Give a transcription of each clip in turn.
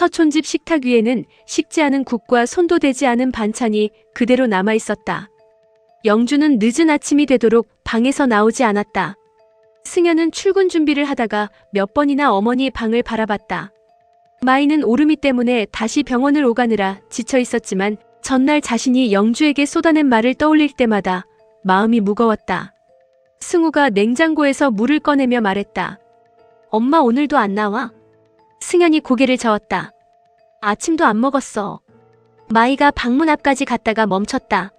서촌집 식탁 위에는 식지 않은 국과 손도 대지 않은 반찬이 그대로 남아 있었다. 영주는 늦은 아침이 되도록 방에서 나오지 않았다. 승현은 출근 준비를 하다가 몇 번이나 어머니 방을 바라봤다. 마이는 오름이 때문에 다시 병원을 오가느라 지쳐 있었지만 전날 자신이 영주에게 쏟아낸 말을 떠올릴 때마다 마음이 무거웠다. 승우가 냉장고에서 물을 꺼내며 말했다. 엄마 오늘도 안 나와? 승현이 고개를 저었다. 아침도 안 먹었어. 마이가 방문 앞까지 갔다가 멈췄다.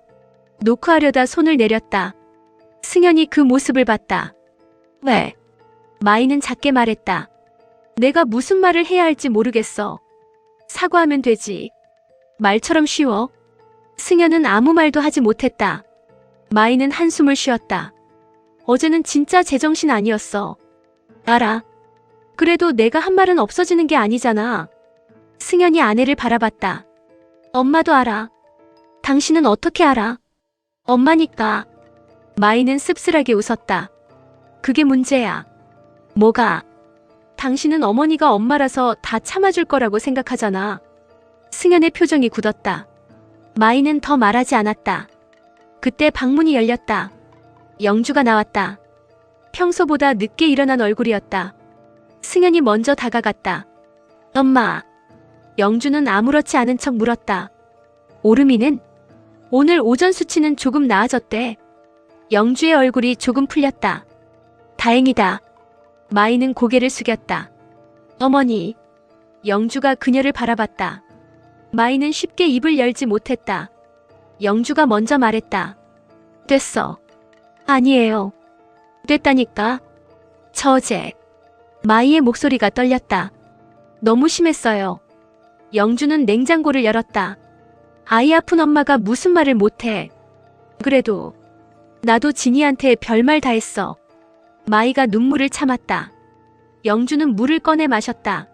노크하려다 손을 내렸다. 승현이 그 모습을 봤다. 왜? 마이는 작게 말했다. 내가 무슨 말을 해야 할지 모르겠어. 사과하면 되지. 말처럼 쉬워. 승현은 아무 말도 하지 못했다. 마이는 한숨을 쉬었다. 어제는 진짜 제정신 아니었어. 알아. 그래도 내가 한 말은 없어지는 게 아니잖아. 승현이 아내를 바라봤다. 엄마도 알아. 당신은 어떻게 알아? 엄마니까. 마이는 씁쓸하게 웃었다. 그게 문제야. 뭐가? 당신은 어머니가 엄마라서 다 참아줄 거라고 생각하잖아. 승현의 표정이 굳었다. 마이는 더 말하지 않았다. 그때 방문이 열렸다. 영주가 나왔다. 평소보다 늦게 일어난 얼굴이었다. 승현이 먼저 다가갔다. 엄마. 영주는 아무렇지 않은 척 물었다. 오름이는? 오늘 오전 수치는 조금 나아졌대. 영주의 얼굴이 조금 풀렸다. 다행이다. 마이는 고개를 숙였다. 어머니. 영주가 그녀를 바라봤다. 마이는 쉽게 입을 열지 못했다. 영주가 먼저 말했다. 됐어. 아니에요. 됐다니까. 저 어제. 마이의 목소리가 떨렸다. 너무 심했어요. 영주는 냉장고를 열었다. 아이 아픈 엄마가 무슨 말을 못해. 그래도 나도 진이한테 별말 다 했어. 마이가 눈물을 참았다. 영주는 물을 꺼내 마셨다.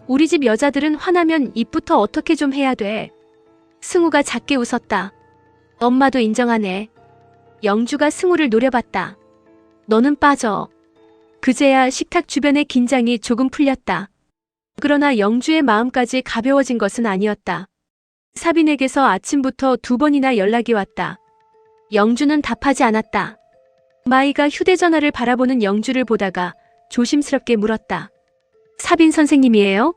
우리 집 여자들은 화나면 입부터 어떻게 좀 해야 돼. 승우가 작게 웃었다. 엄마도 인정하네. 영주가 승우를 노려봤다. 너는 빠져. 그제야 식탁 주변의 긴장이 조금 풀렸다. 그러나 영주의 마음까지 가벼워진 것은 아니었다. 사빈에게서 아침부터 2번이나 연락이 왔다. 영주는 답하지 않았다. 마이가 휴대전화를 바라보는 영주를 보다가 조심스럽게 물었다. 사빈 선생님이에요?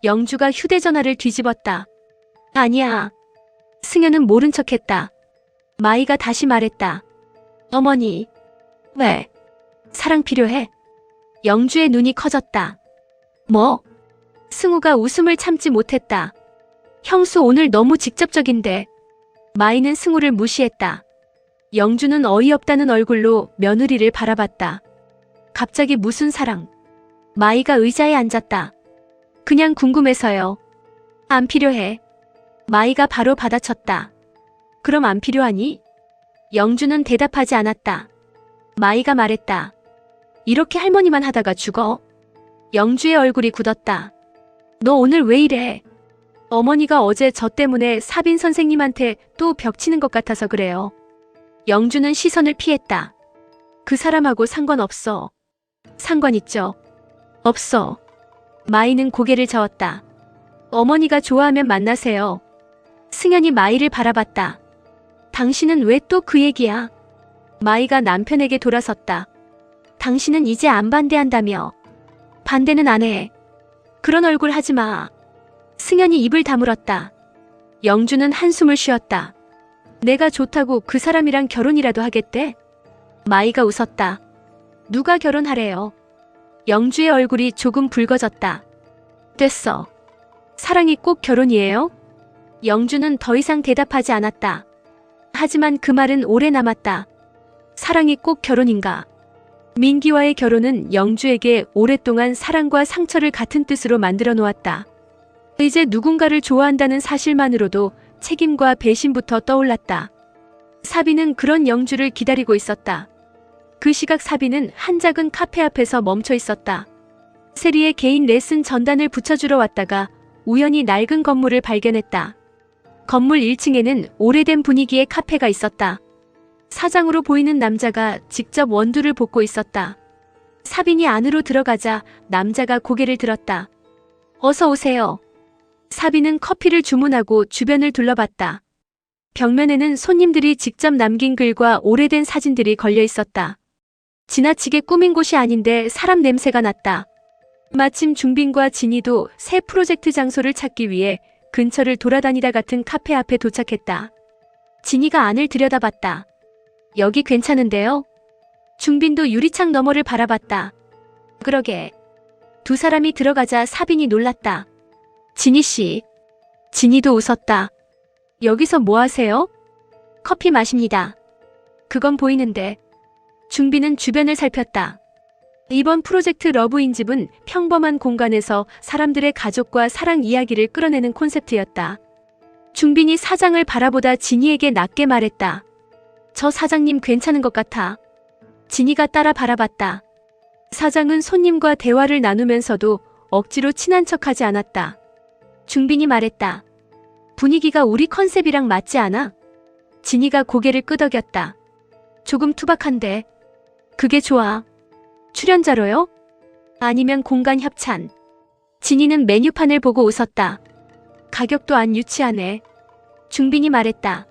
영주가 휴대전화를 뒤집었다. 아니야. 승현은 모른 척했다. 마이가 다시 말했다. 어머니. 왜? 사랑 필요해? 영주의 눈이 커졌다. 뭐? 승우가 웃음을 참지 못했다. 형수 오늘 너무 직접적인데. 마이는 승우를 무시했다. 영주는 어이없다는 얼굴로 며느리를 바라봤다. 갑자기 무슨 사랑? 마이가 의자에 앉았다. 그냥 궁금해서요. 안 필요해. 마이가 바로 받아쳤다. 그럼 안 필요하니? 영주는 대답하지 않았다. 마이가 말했다. 이렇게 할머니만 하다가 죽어? 영주의 얼굴이 굳었다. 너 오늘 왜 이래? 어머니가 어제 저 때문에 사빈 선생님한테 또 벽치는 것 같아서 그래요. 영주는 시선을 피했다. 그 사람하고 상관없어. 상관 있죠. 없어. 마이는 고개를 저었다. 어머니가 좋아하면 만나세요. 승현이 마이를 바라봤다. 당신은 왜 또 그 얘기야? 마이가 남편에게 돌아섰다. 당신은 이제 안 반대한다며. 반대는 안 해. 그런 얼굴 하지 마. 승현이 입을 다물었다. 영주는 한숨을 쉬었다. 내가 좋다고 그 사람이랑 결혼이라도 하겠대? 마이가 웃었다. 누가 결혼하래요? 영주의 얼굴이 조금 붉어졌다. 됐어. 사랑이 꼭 결혼이에요? 영주는 더 이상 대답하지 않았다. 하지만 그 말은 오래 남았다. 사랑이 꼭 결혼인가? 민기와의 결혼은 영주에게 오랫동안 사랑과 상처를 같은 뜻으로 만들어 놓았다. 이제 누군가를 좋아한다는 사실만으로도 책임과 배신부터 떠올랐다. 사비는 그런 영주를 기다리고 있었다. 그 시각 사비는 한 작은 카페 앞에서 멈춰 있었다. 세리의 개인 레슨 전단을 붙여주러 왔다가 우연히 낡은 건물을 발견했다. 건물 1층에는 오래된 분위기의 카페가 있었다. 사장으로 보이는 남자가 직접 원두를 볶고 있었다. 사빈이 안으로 들어가자 남자가 고개를 들었다. 어서 오세요. 사비는 커피를 주문하고 주변을 둘러봤다. 벽면에는 손님들이 직접 남긴 글과 오래된 사진들이 걸려 있었다. 지나치게 꾸민 곳이 아닌데 사람 냄새가 났다. 마침 중빈과 진이도 새 프로젝트 장소를 찾기 위해 근처를 돌아다니다 같은 카페 앞에 도착했다. 진이가 안을 들여다봤다. 여기 괜찮은데요? 중빈도 유리창 너머를 바라봤다. 그러게. 두 사람이 들어가자 사빈이 놀랐다. 진이 씨. 진이도 웃었다. 여기서 뭐 하세요? 커피 마십니다. 그건 보이는데. 중빈은 주변을 살폈다. 이번 프로젝트 러브인집은 평범한 공간에서 사람들의 가족과 사랑 이야기를 끌어내는 콘셉트였다. 중빈이 사장을 바라보다 진이에게 낮게 말했다. 저 사장님 괜찮은 것 같아. 진이가 따라 바라봤다. 사장은 손님과 대화를 나누면서도 억지로 친한 척하지 않았다. 중빈이 말했다. 분위기가 우리 컨셉이랑 맞지 않아? 진이가 고개를 끄덕였다. 조금 투박한데. 그게 좋아. 출연자로요? 아니면 공간 협찬. 진이는 메뉴판을 보고 웃었다. 가격도 안 유치하네. 중빈이 말했다.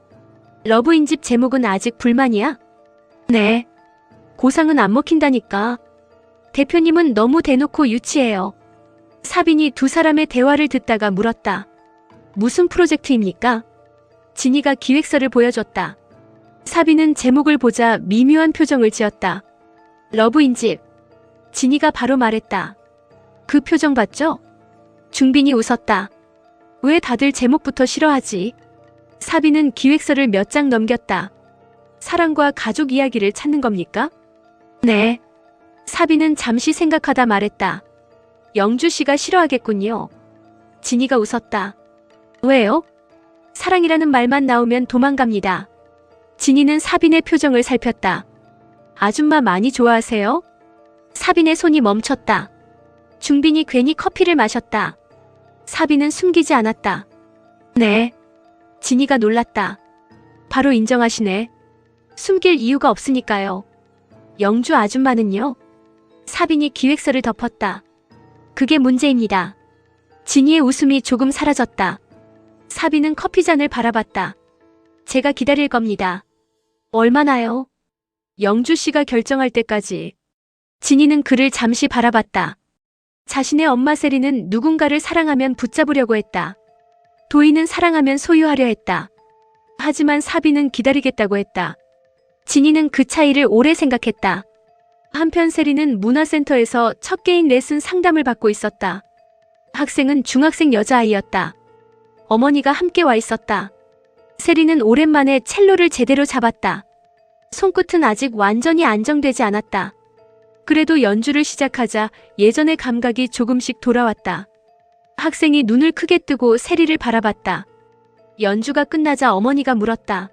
러브인집 제목은 아직 불만이야? 네. 고상은 안 먹힌다니까. 대표님은 너무 대놓고 유치해요. 사빈이 두 사람의 대화를 듣다가 물었다. 무슨 프로젝트입니까? 진이가 기획서를 보여줬다. 사빈은 제목을 보자 미묘한 표정을 지었다. 러브인집. 진이가 바로 말했다. 그 표정 봤죠? 중빈이 웃었다. 왜 다들 제목부터 싫어하지? 사빈은 기획서를 몇 장 넘겼다. 사랑과 가족 이야기를 찾는 겁니까? 네. 사빈은 잠시 생각하다 말했다. 영주 씨가 싫어하겠군요. 진이가 웃었다. 왜요? 사랑이라는 말만 나오면 도망갑니다. 진이는 사빈의 표정을 살폈다. 아줌마 많이 좋아하세요? 사빈의 손이 멈췄다. 중빈이 괜히 커피를 마셨다. 사빈은 숨기지 않았다. 네. 진이가 놀랐다. 바로 인정하시네. 숨길 이유가 없으니까요. 영주 아줌마는요? 사빈이 기획서를 덮었다. 그게 문제입니다. 진이의 웃음이 조금 사라졌다. 사빈은 커피잔을 바라봤다. 제가 기다릴 겁니다. 얼마나요? 영주 씨가 결정할 때까지. 진이는 그를 잠시 바라봤다. 자신의 엄마 세리는 누군가를 사랑하면 붙잡으려고 했다. 도희는 사랑하면 소유하려 했다. 하지만 사빈은 기다리겠다고 했다. 진이는 그 차이를 오래 생각했다. 한편 세리는 문화센터에서 첫 개인 레슨 상담을 받고 있었다. 학생은 중학생 여자아이였다. 어머니가 함께 와 있었다. 세리는 오랜만에 첼로를 제대로 잡았다. 손끝은 아직 완전히 안정되지 않았다. 그래도 연주를 시작하자 예전의 감각이 조금씩 돌아왔다. 학생이 눈을 크게 뜨고 세리를 바라봤다. 연주가 끝나자 어머니가 물었다.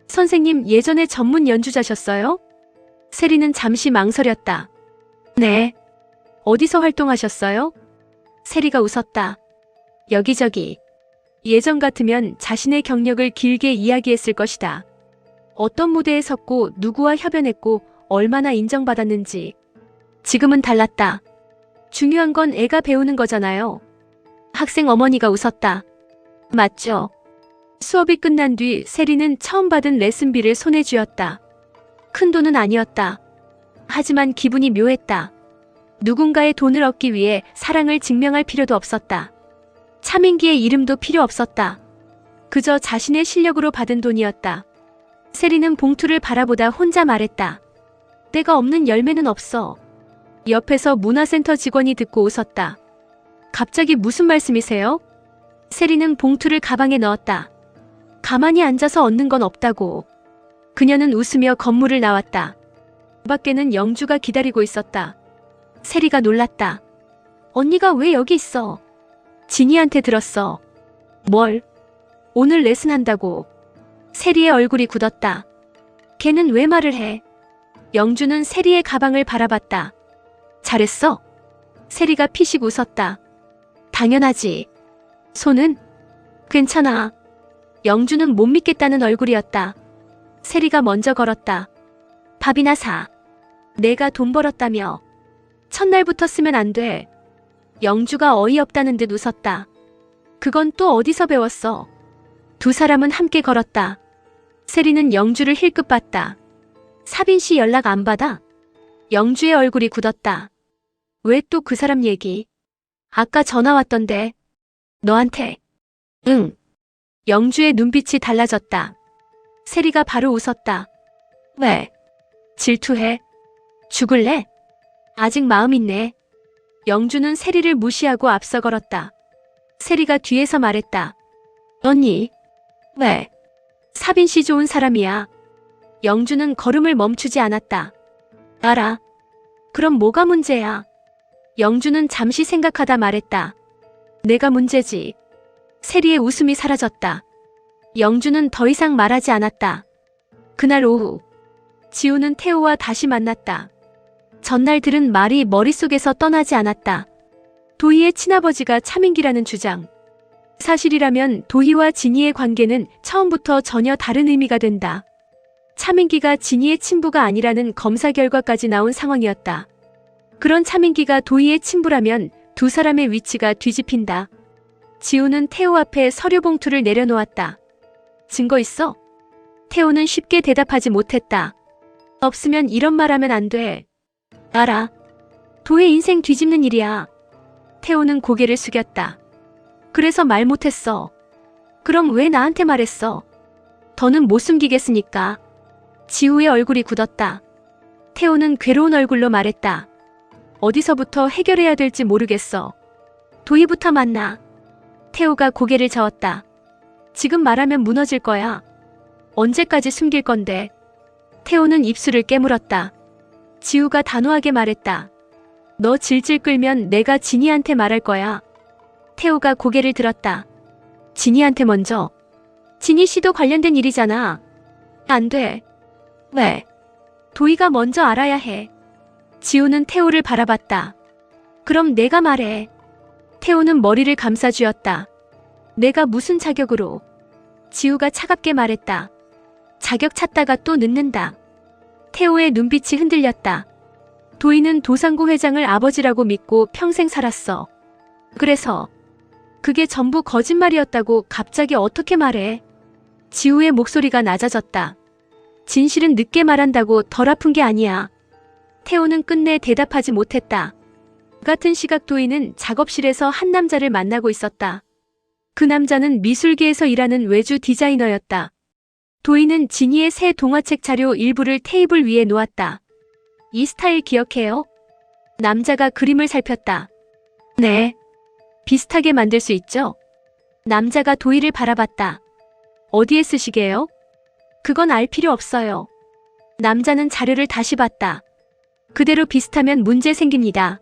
선생님 예전에 전문 연주자셨어요? 세리는 잠시 망설였다. 네. 어디서 활동하셨어요? 세리가 웃었다. 여기저기. 예전 같으면 자신의 경력을 길게 이야기했을 것이다. 어떤 무대에 섰고 누구와 협연했고 얼마나 인정받았는지. 지금은 달랐다. 중요한 건 애가 배우는 거잖아요. 학생 어머니가 웃었다. 맞죠. 수업이 끝난 뒤 세리는 처음 받은 레슨비를 손에 쥐었다. 큰 돈은 아니었다. 하지만 기분이 묘했다. 누군가의 돈을 얻기 위해 사랑을 증명할 필요도 없었다. 차민기의 이름도 필요 없었다. 그저 자신의 실력으로 받은 돈이었다. 세리는 봉투를 바라보다 혼자 말했다. 때가 없는 열매는 없어. 옆에서 문화센터 직원이 듣고 웃었다. 갑자기 무슨 말씀이세요? 세리는 봉투를 가방에 넣었다. 가만히 앉아서 얻는 건 없다고. 그녀는 웃으며 건물을 나왔다. 밖에는 영주가 기다리고 있었다. 세리가 놀랐다. 언니가 왜 여기 있어? 진이한테 들었어. 뭘? 오늘 레슨한다고. 세리의 얼굴이 굳었다. 걔는 왜 말을 해? 영주는 세리의 가방을 바라봤다. 잘했어? 세리가 피식 웃었다. 당연하지. 손은? 괜찮아. 영주는 못 믿겠다는 얼굴이었다. 세리가 먼저 걸었다. 밥이나 사. 내가 돈 벌었다며. 첫날부터 쓰면 안 돼. 영주가 어이없다는 듯 웃었다. 그건 또 어디서 배웠어? 두 사람은 함께 걸었다. 세리는 영주를 힐끗 봤다. 사빈 씨 연락 안 받아? 영주의 얼굴이 굳었다. 왜 또 그 사람 얘기? 아까 전화 왔던데. 너한테. 응. 영주의 눈빛이 달라졌다. 세리가 바로 웃었다. 왜? 질투해? 죽을래? 아직 마음 있네. 영주는 세리를 무시하고 앞서 걸었다. 세리가 뒤에서 말했다. 언니. 왜? 사빈 씨 좋은 사람이야. 영주는 걸음을 멈추지 않았다. 알아. 그럼 뭐가 문제야? 영주는 잠시 생각하다 말했다. 내가 문제지. 세리의 웃음이 사라졌다. 영주는 더 이상 말하지 않았다. 그날 오후 지우는 태호와 다시 만났다. 전날 들은 말이 머릿속에서 떠나지 않았다. 도희의 친아버지가 차민기라는 주장. 사실이라면 도희와 진희의 관계는 처음부터 전혀 다른 의미가 된다. 차민기가 진희의 친부가 아니라는 검사 결과까지 나온 상황이었다. 그런 차민기가 도희의 친부라면 두 사람의 위치가 뒤집힌다. 지우는 태호 앞에 서류 봉투를 내려놓았다. 증거 있어? 태호는 쉽게 대답하지 못했다. 없으면 이런 말하면 안 돼. 알아. 도희 인생 뒤집는 일이야. 태호는 고개를 숙였다. 그래서 말 못했어. 그럼 왜 나한테 말했어? 더는 못 숨기겠으니까. 지우의 얼굴이 굳었다. 태호는 괴로운 얼굴로 말했다. 어디서부터 해결해야 될지 모르겠어. 도희부터 만나. 태호가 고개를 저었다. 지금 말하면 무너질 거야. 언제까지 숨길 건데. 태호는 입술을 깨물었다. 지우가 단호하게 말했다. 너 질질 끌면 내가 진희한테 말할 거야. 태호가 고개를 들었다. 진희한테 먼저. 진희 씨도 관련된 일이잖아. 안 돼. 왜? 도희가 먼저 알아야 해. 지우는 태호를 바라봤다. 그럼 내가 말해. 태호는 머리를 감싸쥐었다. 내가 무슨 자격으로? 지우가 차갑게 말했다. 자격 찾다가 또 늦는다. 태호의 눈빛이 흔들렸다. 도희는 도상구 회장을 아버지라고 믿고 평생 살았어. 그래서 그게 전부 거짓말이었다고 갑자기 어떻게 말해? 지우의 목소리가 낮아졌다. 진실은 늦게 말한다고 덜 아픈 게 아니야. 태호는 끝내 대답하지 못했다. 같은 시각 도희는 작업실에서 한 남자를 만나고 있었다. 그 남자는 미술계에서 일하는 외주 디자이너였다. 도희는 진희의 새 동화책 자료 일부를 테이블 위에 놓았다. 이 스타일 기억해요? 남자가 그림을 살폈다. 네. 비슷하게 만들 수 있죠? 남자가 도희를 바라봤다. 어디에 쓰시게요? 그건 알 필요 없어요. 남자는 자료를 다시 봤다. 그대로 비슷하면 문제 생깁니다.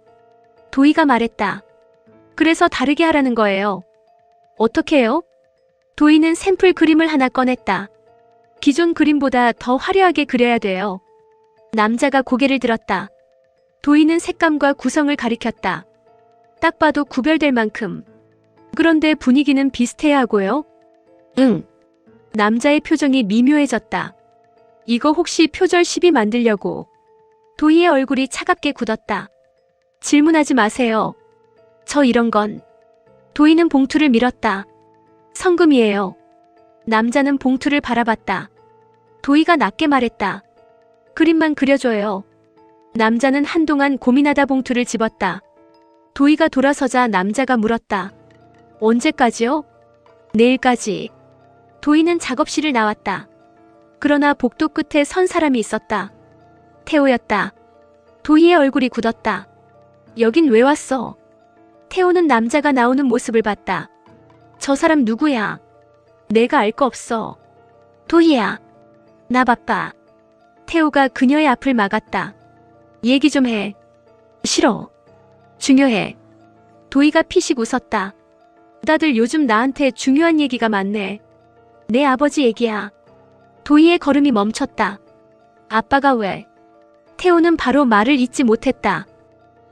도희가 말했다. 그래서 다르게 하라는 거예요. 어떻게 해요? 도희는 샘플 그림을 하나 꺼냈다. 기존 그림보다 더 화려하게 그려야 돼요. 남자가 고개를 들었다. 도희는 색감과 구성을 가리켰다. 딱 봐도 구별될 만큼. 그런데 분위기는 비슷해야 하고요? 응. 남자의 표정이 미묘해졌다. 이거 혹시 표절 시비 만들려고? 도희의 얼굴이 차갑게 굳었다. 질문하지 마세요. 저 이런 건. 도희는 봉투를 밀었다. 성금이에요. 남자는 봉투를 바라봤다. 도희가 낮게 말했다. 그림만 그려줘요. 남자는 한동안 고민하다 봉투를 집었다. 도희가 돌아서자 남자가 물었다. 언제까지요? 내일까지. 도희는 작업실을 나왔다. 그러나 복도 끝에 선 사람이 있었다. 태호였다. 도희의 얼굴이 굳었다. 여긴 왜 왔어? 태호는 남자가 나오는 모습을 봤다. 저 사람 누구야? 내가 알 거 없어. 도희야. 나 바빠. 태호가 그녀의 앞을 막았다. 얘기 좀 해. 싫어. 중요해. 도희가 피식 웃었다. 다들 요즘 나한테 중요한 얘기가 많네. 내 아버지 얘기야. 도희의 걸음이 멈췄다. 아빠가 왜? 태호는 바로 말을 잇지 못했다.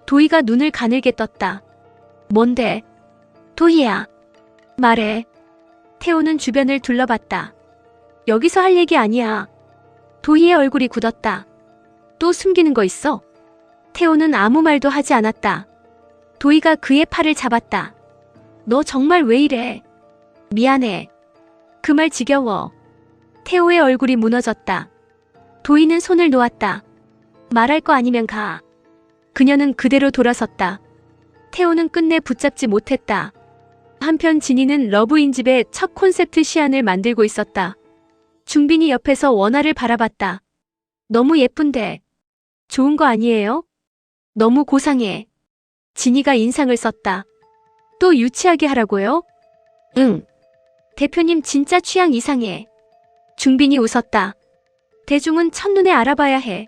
도희가 눈을 가늘게 떴다. 뭔데? 도희야. 말해. 태호는 주변을 둘러봤다. 여기서 할 얘기 아니야. 도희의 얼굴이 굳었다. 또 숨기는 거 있어? 태호는 아무 말도 하지 않았다. 도희가 그의 팔을 잡았다. 너 정말 왜 이래? 미안해. 그 말 지겨워. 태호의 얼굴이 무너졌다. 도희는 손을 놓았다. 말할 거 아니면 가. 그녀는 그대로 돌아섰다. 태호는 끝내 붙잡지 못했다. 한편 진이는 러브인집의 첫 콘셉트 시안을 만들고 있었다. 중빈이 옆에서 원화를 바라봤다. 너무 예쁜데. 좋은 거 아니에요? 너무 고상해. 진이가 인상을 썼다. 또 유치하게 하라고요? 응. 대표님 진짜 취향 이상해. 중빈이 웃었다. 대중은 첫눈에 알아봐야 해.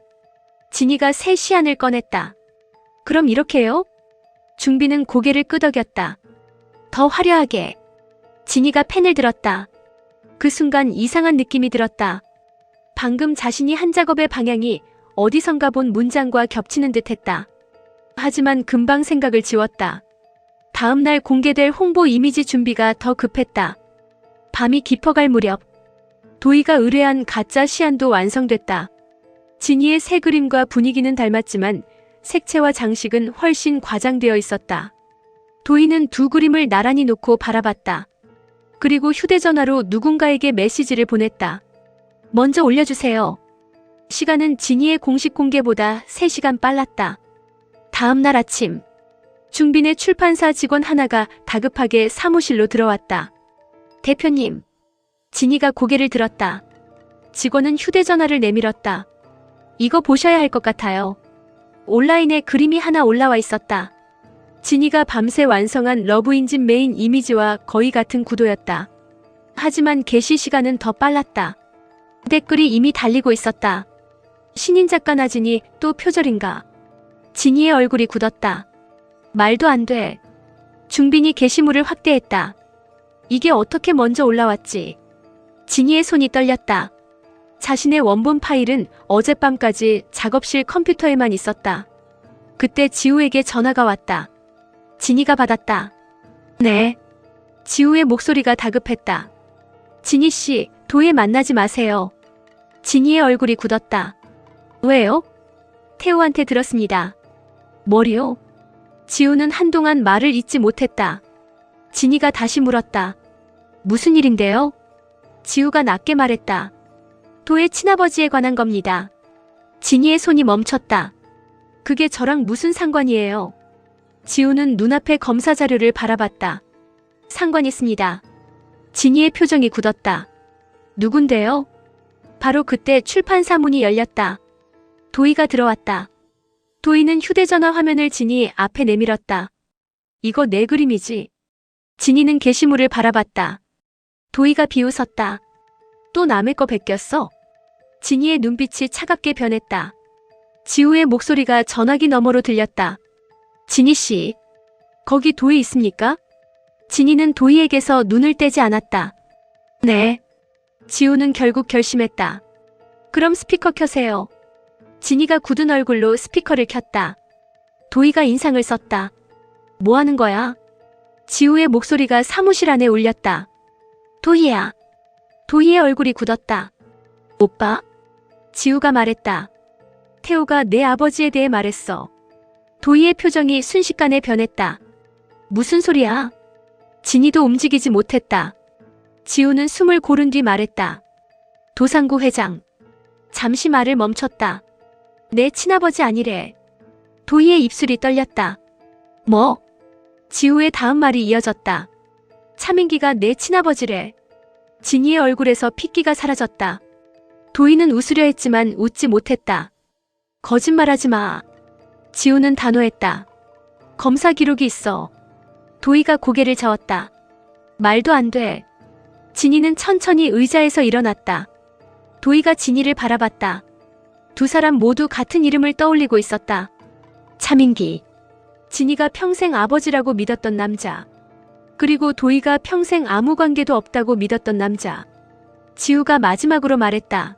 진이가 새 시안을 꺼냈다. 그럼 이렇게요? 중빈은 고개를 끄덕였다. 더 화려하게. 진이가 펜을 들었다. 그 순간 이상한 느낌이 들었다. 방금 자신이 한 작업의 방향이 어디선가 본 문장과 겹치는 듯했다. 하지만 금방 생각을 지웠다. 다음 날 공개될 홍보 이미지 준비가 더 급했다. 밤이 깊어갈 무렵 도희가 의뢰한 가짜 시안도 완성됐다. 진이의 새 그림과 분위기는 닮았지만 색채와 장식은 훨씬 과장되어 있었다. 도희는 두 그림을 나란히 놓고 바라봤다. 그리고 휴대전화로 누군가에게 메시지를 보냈다. 먼저 올려주세요. 시간은 진이의 공식 공개보다 3시간 빨랐다. 다음 날 아침, 중빈의 출판사 직원 하나가 다급하게 사무실로 들어왔다. 대표님. 진이가 고개를 들었다. 직원은 휴대전화를 내밀었다. 이거 보셔야 할 것 같아요. 온라인에 그림이 하나 올라와 있었다. 진이가 밤새 완성한 러브인집 메인 이미지와 거의 같은 구도였다. 하지만 게시 시간은 더 빨랐다. 댓글이 이미 달리고 있었다. 신인 작가 나진이 또 표절인가? 진이의 얼굴이 굳었다. 말도 안 돼. 중빈이 게시물을 확대했다. 이게 어떻게 먼저 올라왔지? 진이의 손이 떨렸다. 자신의 원본 파일은 어젯밤까지 작업실 컴퓨터에만 있었다. 그때 지우에게 전화가 왔다. 진이가 받았다. 네. 지우의 목소리가 다급했다. 진이 씨, 도에 만나지 마세요. 진이의 얼굴이 굳었다. 왜요? 태호한테 들었습니다. 뭐리요? 지우는 한동안 말을 잇지 못했다. 진이가 다시 물었다. 무슨 일인데요? 지우가 낮게 말했다. 도의 친아버지에 관한 겁니다. 진이의 손이 멈췄다. 그게 저랑 무슨 상관이에요? 지우는 눈앞의 검사 자료를 바라봤다. 상관 있습니다. 진이의 표정이 굳었다. 누군데요? 바로 그때 출판사 문이 열렸다. 도희가 들어왔다. 도희는 휴대전화 화면을 진이 앞에 내밀었다. 이거 내 그림이지. 진이는 게시물을 바라봤다. 도희가 비웃었다. 또 남의 거 베꼈어? 진이의 눈빛이 차갑게 변했다. 지우의 목소리가 전화기 너머로 들렸다. 진이 씨, 거기 도희 있습니까? 진이는 도희에게서 눈을 떼지 않았다. 네. 지우는 결국 결심했다. 그럼 스피커 켜세요. 진이가 굳은 얼굴로 스피커를 켰다. 도희가 인상을 썼다. 뭐 하는 거야? 지우의 목소리가 사무실 안에 울렸다. 도희야. 도희의 얼굴이 굳었다. 오빠? 지우가 말했다. 태호가 내 아버지에 대해 말했어. 도희의 표정이 순식간에 변했다. 무슨 소리야? 진이도 움직이지 못했다. 지우는 숨을 고른 뒤 말했다. 도상구 회장. 잠시 말을 멈췄다. 내 친아버지 아니래. 도희의 입술이 떨렸다. 뭐? 지우의 다음 말이 이어졌다. 차민기가 내 친아버지래. 진이의 얼굴에서 핏기가 사라졌다. 도희는 웃으려 했지만 웃지 못했다. 거짓말하지 마. 지우는 단호했다. 검사 기록이 있어. 도희가 고개를 저었다. 말도 안 돼. 진이는 천천히 의자에서 일어났다. 도희가 진이를 바라봤다. 두 사람 모두 같은 이름을 떠올리고 있었다. 차민기. 진이가 평생 아버지라고 믿었던 남자. 그리고 도희가 평생 아무 관계도 없다고 믿었던 남자. 지우가 마지막으로 말했다.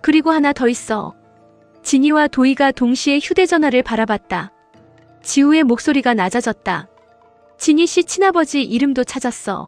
그리고 하나 더 있어. 진이와 도희가 동시에 휴대전화를 바라봤다. 지우의 목소리가 낮아졌다. 진이 씨 친아버지 이름도 찾았어.